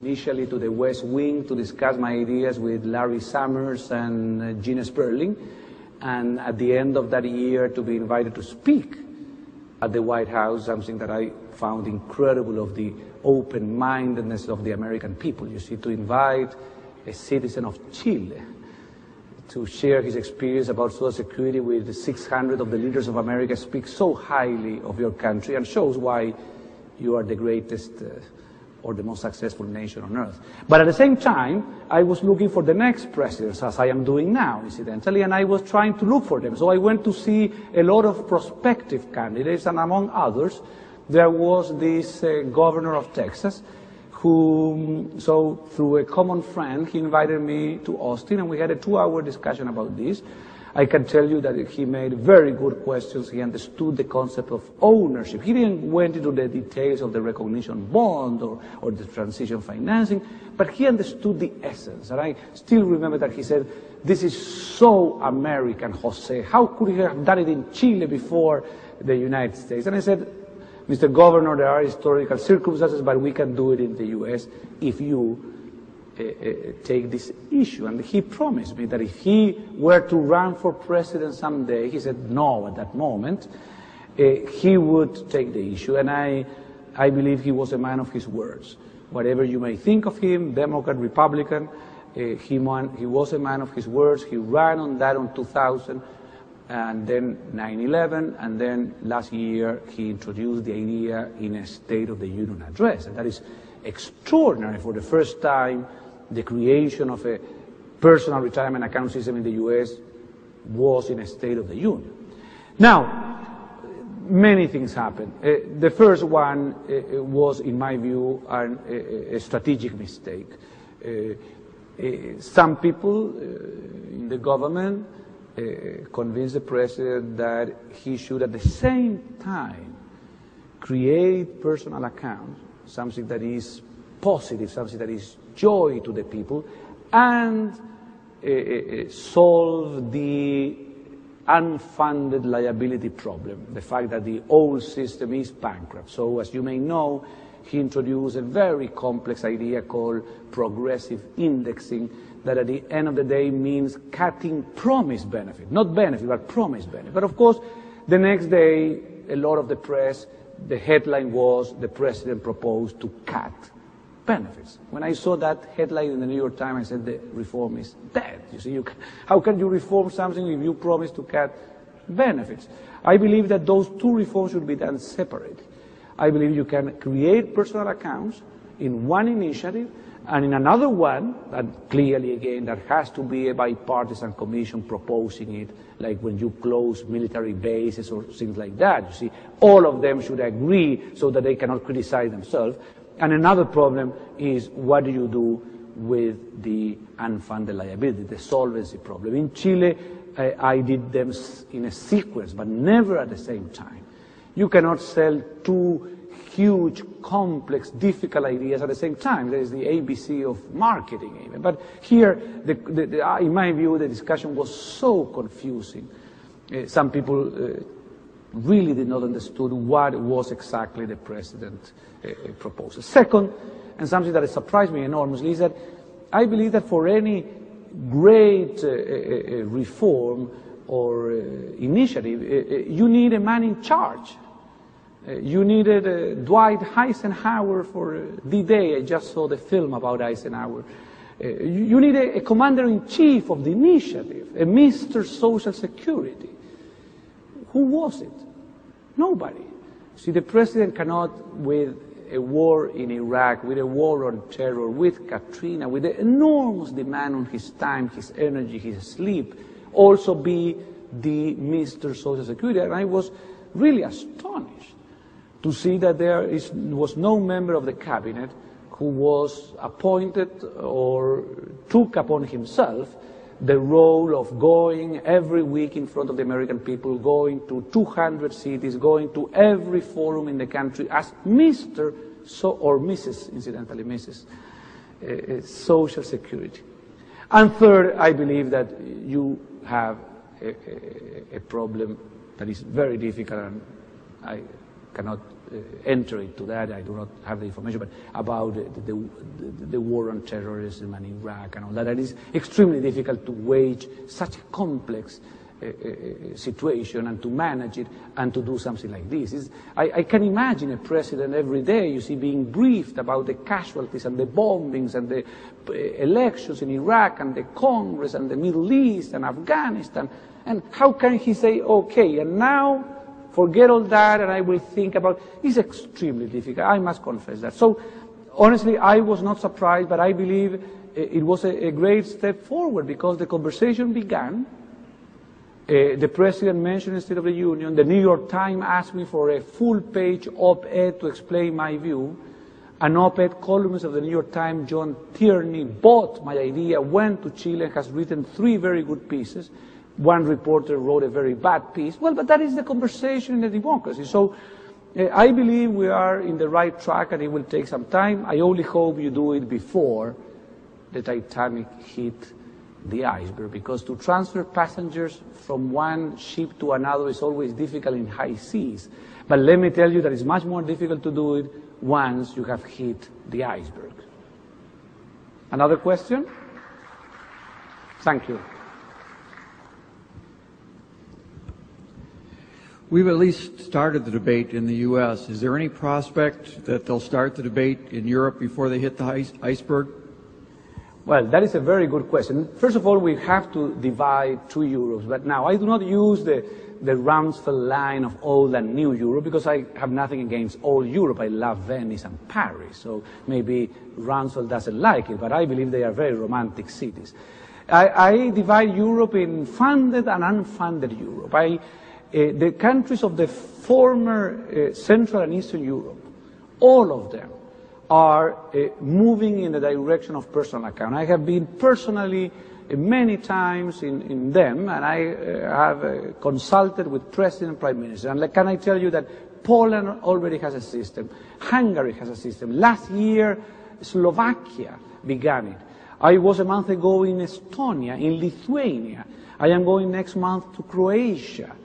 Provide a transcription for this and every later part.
initially to the West Wing to discuss my ideas with Larry Summers and Gina Sperling, and at the end of that year to be invited to speak at the White House, something that I found incredible of the open-mindedness of the American people. You see, to invite a citizen of Chile to share his experience about Social Security with 600 of the leaders of America speaks so highly of your country and shows why you are the greatest or the most successful nation on earth. But at the same time, I was looking for the next presidents, as I am doing now, incidentally, and I was trying to look for them. So I went to see a lot of prospective candidates, and among others, there was this governor of Texas, who, so through a common friend, he invited me to Austin, and we had a 2-hour discussion about this. I can tell you that he made very good questions. He understood the concept of ownership. He didn't went into the details of the recognition bond or the transition financing, but he understood the essence. And I still remember that he said, "This is so American, Jose. How could he have done it in Chile before the United States?" And I said, "Mr. Governor, there are historical circumstances, but we can do it in the U.S. if you take this issue." And he promised me that if he were to run for president someday, he said no at that moment, he would take the issue. And I believe he was a man of his words. Whatever you may think of him, Democrat, Republican, he was a man of his words. He ran on that on 2000, and then 9/11, and then last year he introduced the idea in a State of the Union address. And that is extraordinary. For the first time, the creation of a personal retirement account system in the U.S. was in a State of the Union. Now, many things happened. The first one was, in my view, a strategic mistake. Some people in the government convinced the president that he should at the same time create personal accounts, something that is positive, something that is joy to the people, and solve the unfunded liability problem, the fact that the old system is bankrupt. So, as you may know, he introduced a very complex idea called progressive indexing that at the end of the day means cutting promised benefit, not benefit, but promised benefit. But of course, the next day, a lot of the press, the headline was, the president proposed to cut benefits. When I saw that headline in the New York Times, I said, the reform is dead. You see, how can you reform something if you promise to cut benefits? I believe that those two reforms should be done separately. I believe you can create personal accounts in one initiative, and in another one, that clearly, again, that has to be a bipartisan commission proposing it, like when you close military bases or things like that. You see, all of them should agree so that they cannot criticize themselves. And another problem is, what do you do with the unfunded liability, the solvency problem? In Chile, I did them in a sequence, but never at the same time. You cannot sell two huge, complex, difficult ideas at the same time. There is the ABC of marketing even. But here, in my view, the discussion was so confusing. Some people really did not understand what was exactly the president proposal. Second, and something that has surprised me enormously, is that I believe that for any great reform or initiative, you need a man in charge. You needed Dwight Eisenhower for D-Day. I just saw the film about Eisenhower. You need a commander-in-chief of the initiative, a Mr. Social Security. Who was it? Nobody. See, the president cannot, with a war in Iraq, with a war on terror, with Katrina, with the enormous demand on his time, his energy, his sleep, also be the Mr. Social Security. And I was really astonished to see that there was no member of the cabinet who was appointed or took upon himself the role of going every week in front of the American people, going to 200 cities, going to every forum in the country as Mr. or Mrs., incidentally, Mrs. Social Security. And third, I believe that you have a problem that is very difficult, and I cannot enter into that. I do not have the information, but about the war on terrorism and Iraq and all that. It is extremely difficult to wage such a complex situation and to manage it and to do something like this. I can imagine a president every day, you see, being briefed about the casualties and the bombings and the elections in Iraq and the Congress and the Middle East and Afghanistan. And how can he say, okay, and now forget all that and I will think about... It's extremely difficult, I must confess that. So, honestly, I was not surprised, but I believe it was a great step forward because the conversation began. The President mentioned in the State of the Union, the New York Times asked me for a full-page op-ed to explain my view. An op-ed columnist of the New York Times, John Tierney, bought my idea, went to Chile and has written 3 very good pieces. One reporter wrote a very bad piece. Well, but that is the conversation in a democracy. So I believe we are in the right track and it will take some time. I only hope you do it before the Titanic hit the iceberg, because to transfer passengers from one ship to another is always difficult in high seas. But let me tell you that it's much more difficult to do it once you have hit the iceberg. Another question? Thank you. We've at least started the debate in the U.S. Is there any prospect that they'll start the debate in Europe before they hit the iceberg? Well, that is a very good question. First of all, we have to divide 2 Europes. But now, I do not use the Rumsfeld line of old and new Europe because I have nothing against old Europe. I love Venice and Paris. So maybe Rumsfeld doesn't like it, but I believe they are very romantic cities. I divide Europe in funded and unfunded Europe. The countries of the former Central and Eastern Europe, all of them, are moving in the direction of personal account. I have been personally many times in them, and I have consulted with President and Prime Minister. And can I tell you that Poland already has a system, Hungary has a system. Last year, Slovakia began it. I was a month ago in Estonia, in Lithuania. I am going next month to Croatia.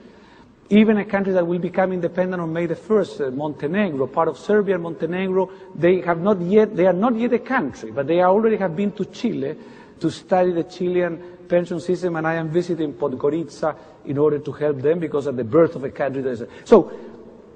Even a country that will become independent on May the 1st, Montenegro, part of Serbia and Montenegro, they are not yet a country, but they already have been to Chile to study the Chilean pension system, and I am visiting Podgorica in order to help them because of the birth of a country. So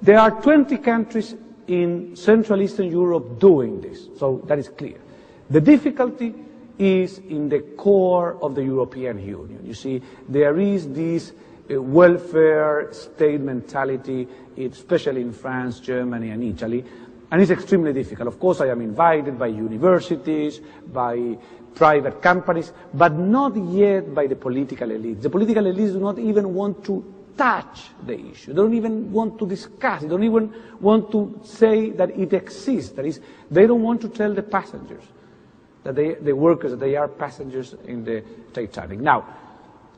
there are 20 countries in Central Eastern Europe doing this, so that is clear. The difficulty is in the core of the European Union. You see, there is this welfare state mentality, especially in France, Germany, and Italy, and it's extremely difficult. Of course, I am invited by universities, by private companies, but not yet by the political elites. The political elites do not even want to touch the issue. They don't even want to discuss it. They don't even want to say that it exists. That is, they don't want to tell the passengers, that the workers, that they are passengers in the Titanic. Now,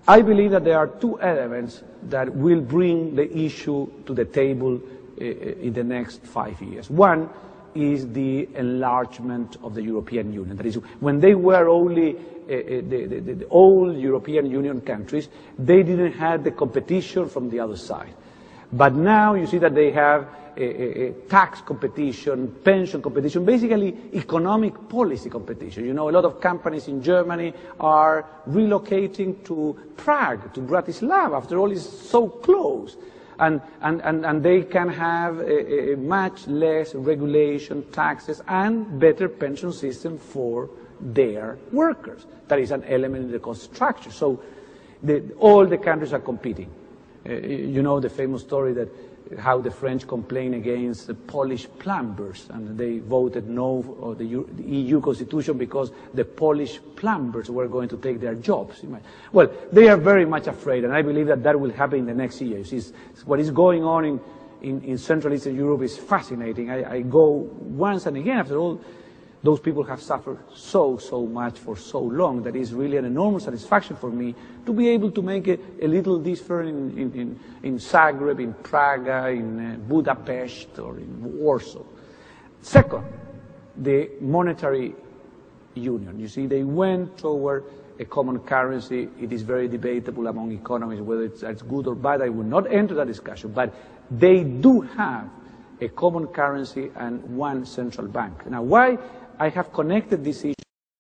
I believe that there are 2 elements that will bring the issue to the table in the next 5 years. One is the enlargement of the European Union. That is, when they were only the old European Union countries, they didn't have the competition from the other side. But now you see that they have tax competition, pension competition, basically economic policy competition. You know, a lot of companies in Germany are relocating to Prague, to Bratislava. After all, it's so close. And they can have a much less regulation, taxes, and better pension system for their workers. That is an element in the cost structure. So all the countries are competing. You know the famous story that how the French complained against the Polish plumbers, and they voted no for the EU constitution because the Polish plumbers were going to take their jobs. Well, they are very much afraid, and I believe that that will happen in the next years. What is going on in Central Eastern Europe is fascinating. I go once and again. After all, those people have suffered so much for so long that it's really an enormous satisfaction for me to be able to make a little difference in Zagreb, in Prague, in Budapest, or in Warsaw. Second, the monetary union. You see, they went toward a common currency. It is very debatable among economists whether it's good or bad. I will not enter that discussion, but they do have a common currency and one central bank. Now, why I have connected this issue